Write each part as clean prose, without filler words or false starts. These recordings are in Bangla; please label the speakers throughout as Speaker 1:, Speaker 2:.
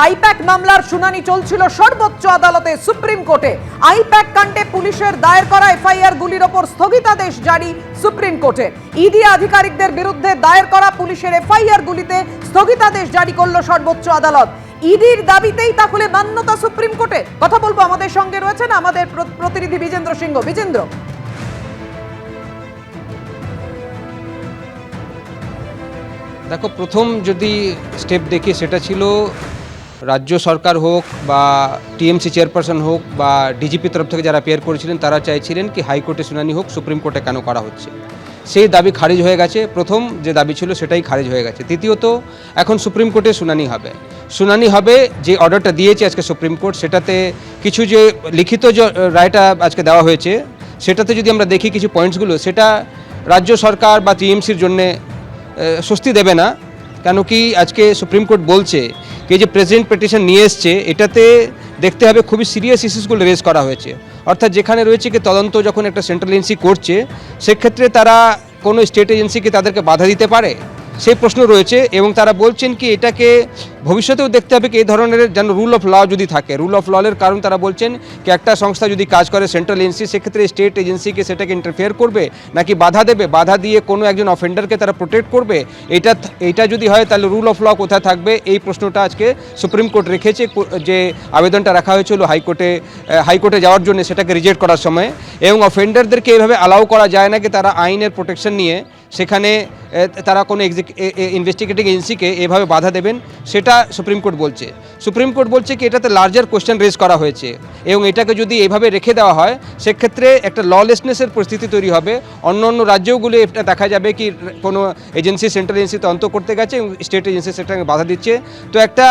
Speaker 1: আইপ্যাক মামলার শুনানি চলছিল সর্বোচ্চ আদালতে সুপ্রিম কোর্টে। আইপ্যাক কাণ্ডে পুলিশের দায়ের করা এফআইআর গুলির ওপর স্থগিতাদেশ জারি সুপ্রিম কোর্টে। ইডি আধিকারিকদের বিরুদ্ধে দায়ের করা পুলিশের এফআইআর গুলিতে স্থগিতাদেশ জারি করল সর্বোচ্চ আদালত। ইডির দাবিতেই তাহলে মান্যতা সুপ্রিম কোর্টে। কথা বলবো, আমাদের সঙ্গে রয়েছেন আমাদের প্রতিনিধি বিজেন্দ্র সিংহ। বিজেন্দ্র,
Speaker 2: দেখো, প্রথম যদি স্টেপ দেখি সেটা ছিল রাজ্য সরকার হোক বা টিএমসি চেয়ারপারসন হোক বা ডিজিপি তরফ থেকে যারা অ্যাপিয়ার করেছিলেন তারা চাইছিলেন কি হাইকোর্টে শুনানি হোক, সুপ্রিম কোর্টে কেন করা হচ্ছে। সেই দাবি খারিজ হয়ে গেছে। প্রথম যে দাবি ছিল সেটাই খারিজ হয়ে গেছে। তৃতীয়ত এখন সুপ্রিম কোর্টে শুনানি হবে যে অর্ডারটা দিয়েছে আজকে সুপ্রিম কোর্ট, সেটাতে কিছু যে লিখিত যে রায়টা আজকে দেওয়া হয়েছে সেটাতে যদি আমরা দেখি কিছু পয়েন্টসগুলো, সেটা রাজ্য সরকার বা টিএমসির জন্যে স্বস্তি দেবে না। কেন কি আজকে সুপ্রিম কোর্ট বলছে কি যে প্রেসিডেন্ট পিটিশন নিয়ে এসছে, এটাতে দেখতে হবে খুবই সিরিয়াস ইস্যুসগুলো রেজ করা হয়েছে। অর্থাৎ যেখানে রয়েছে কি তদন্ত যখন একটা সেন্ট্রাল এজেন্সি করছে সেক্ষেত্রে তারা কোনো স্টেট এজেন্সিকে তাদেরকে বাধা দিতে পারে, সেই প্রশ্ন রয়েছে। এবং তারা বলছেন কি এটাকে ভবিষ্যতেও দেখতে হবে কি এই ধরনের যেন রুল অফ ল যদি থাকে। রুল অফ লর কারণ তারা বলছেন কি একটা সংস্থা যদি কাজ করে সেন্ট্রাল এজেন্সি, সেক্ষেত্রে স্টেট এজেন্সিকে সেটাকে ইন্টারফেয়ার করবে নাকি বাধা দেবে, বাধা দিয়ে কোনো একজন অফেন্ডারকে তারা প্রোটেক্ট করবে। এটা যদি হয় তাহলে রুল অফ ল কোথায় থাকবে, এই প্রশ্নটা আজকে সুপ্রিম কোর্ট রেখেছে। যে আবেদনটা রাখা হয়েছিল হাইকোর্টে যাওয়ার জন্য, সেটাকে রিজেক্ট করার সময়। এবং অফেন্ডারদেরকে এইভাবে অ্যালাউ করা যায় না কি তারা আইনের প্রোটেকশন নিয়ে সেখানে তারা কোনো ইনভেস্টিগেটিং এজেন্সিকে এভাবে বাধা দেবেন, সেটা সুপ্রিম কোর্ট বলছে কি এটাতে লার্জার কোয়েশ্চেন রেজ করা হয়েছে। এবং এটাকে যদি এভাবে রেখে দেওয়া হয় সেক্ষেত্রে একটা ললেসনেসের পরিস্থিতি তৈরি হবে। অন্য রাজ্যগুলো এটা দেখা যাবে কি কোনো এজেন্সি সেন্ট্রাল এজেন্সি তদন্ত করতে গেছে এবং স্টেট এজেন্সি সেটাকে বাধা দিচ্ছে। তো একটা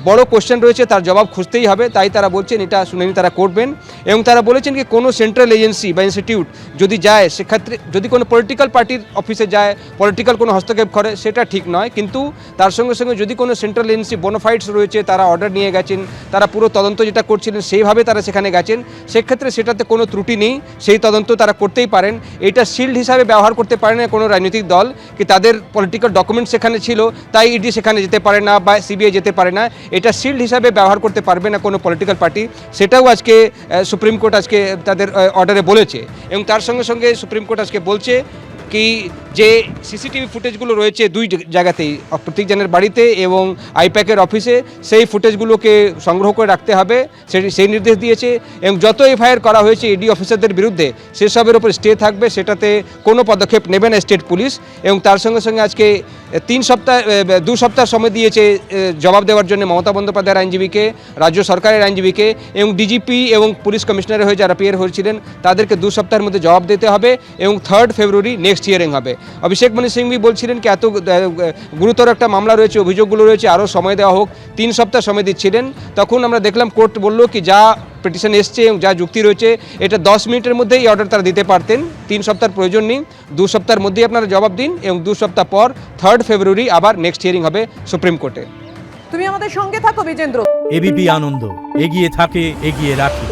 Speaker 2: বড় কোয়েশ্চেন রয়েছে, তার জবাব খুঁজতেই হবে। তাই তারা বলছেন এটা শুনানি তারা করবেন। এবং তারা বলেছেন কি কোনো সেন্ট্রাল এজেন্সি বা ইনস্টিটিউট যদি যায়, সেক্ষেত্রে যদি কোনো পলিটিক্যাল পার্টির অফিসে যায়, পলিটিক্যাল কোনো হস্তক্ষেপ করে, সেটা ঠিক নয়। কিন্তু তার সঙ্গে সঙ্গে যদি কোনো সেন্ট্রাল এজেন্সি বোনাফাইডস রয়েছে, তারা অর্ডার নিয়ে গেছেন, তারা পুরো তদন্ত যেটা করছিলেন সেইভাবে তারা সেখানে গেছেন, সেক্ষেত্রে সেটাতে কোনো ত্রুটি নেই, সেই তদন্ত তারা করতেই পারেন। এটা শিল্ড হিসাবে ব্যবহার করতে পারে না কোনো রাজনৈতিক দল কি তাদের পলিটিক্যাল ডকুমেন্ট সেখানে ছিল তাই ইডি সেখানে যেতে পারে না বা সিবিআই যেতে পারে না। এটা শিল্ড হিসাবে ব্যবহার করতে পারবে না কোনো পলিটিক্যাল পার্টি, সেটাও আজকে সুপ্রিম কোর্ট আজকে তাদের অর্ডারে বলেছে। এবং তার সঙ্গে সঙ্গে সুপ্রিম কোর্ট আজকে বলছে কি যে সিসিটিভি ফুটেজগুলো রয়েছে দুই জায়গাতেই, প্রত্যেকজনের বাড়িতে এবং আইপ্যাকের অফিসে, সেই ফুটেজগুলোকে সংগ্রহ করে রাখতে হবে, সেই নির্দেশ দিয়েছে। এবং যত এফআইআর করা হয়েছে ইডি অফিসারদের বিরুদ্ধে সেসবের উপর স্টে থাকবে, সেটাতে কোনো পদক্ষেপ নেবে না স্টেট পুলিশ। এবং তার সঙ্গে সঙ্গে আজকে 2 সপ্তাহ সময় দিয়েছে জবাব দেওয়ার জন্য মমতা বন্দ্যোপাধ্যায়ের আইনজীবীকে, রাজ্য সরকারের আইনজীবীকে এবং ডিজিপি এবং পুলিশ কমিশনারের হয়ে যারা অ্যাপিয়ার হয়েছিলেন তাদেরকে 2 সপ্তাহের মধ্যে জবাব দিতে হবে। এবং 3 ফেব্রুয়ারি নেক্সট হিয়ারিং হবে। অভিষেক মনু সিংভি বলছিলেন কি এত গুরুতর একটা মামলা রয়েছে, অভিযোগগুলো রয়েছে, আরও সময় দেওয়া হোক। 3 সপ্তাহ সময় দিচ্ছিলেন। তখন আমরা দেখলাম কোর্ট বলল কি যা পিটিশন এসছে এবং যা যুক্তি রয়েছে এটা 10 মিনিটের মধ্যেই এই অর্ডার তারা দিতে পারতেন। 3 সপ্তাহের প্রয়োজন নেই, 2 সপ্তাহের মধ্যেই আপনারা জবাব দিন। এবং 2 সপ্তাহ পর 3 ফেব্রুয়ারি আবার নেক্সট হিয়ারিং হবে সুপ্রিম কোর্টে।
Speaker 1: তুমি আমাদের সঙ্গে থাকো বিজেন্দ্র।
Speaker 3: এবিপি আনন্দ, এগিয়ে থাকে, এগিয়ে রাখে।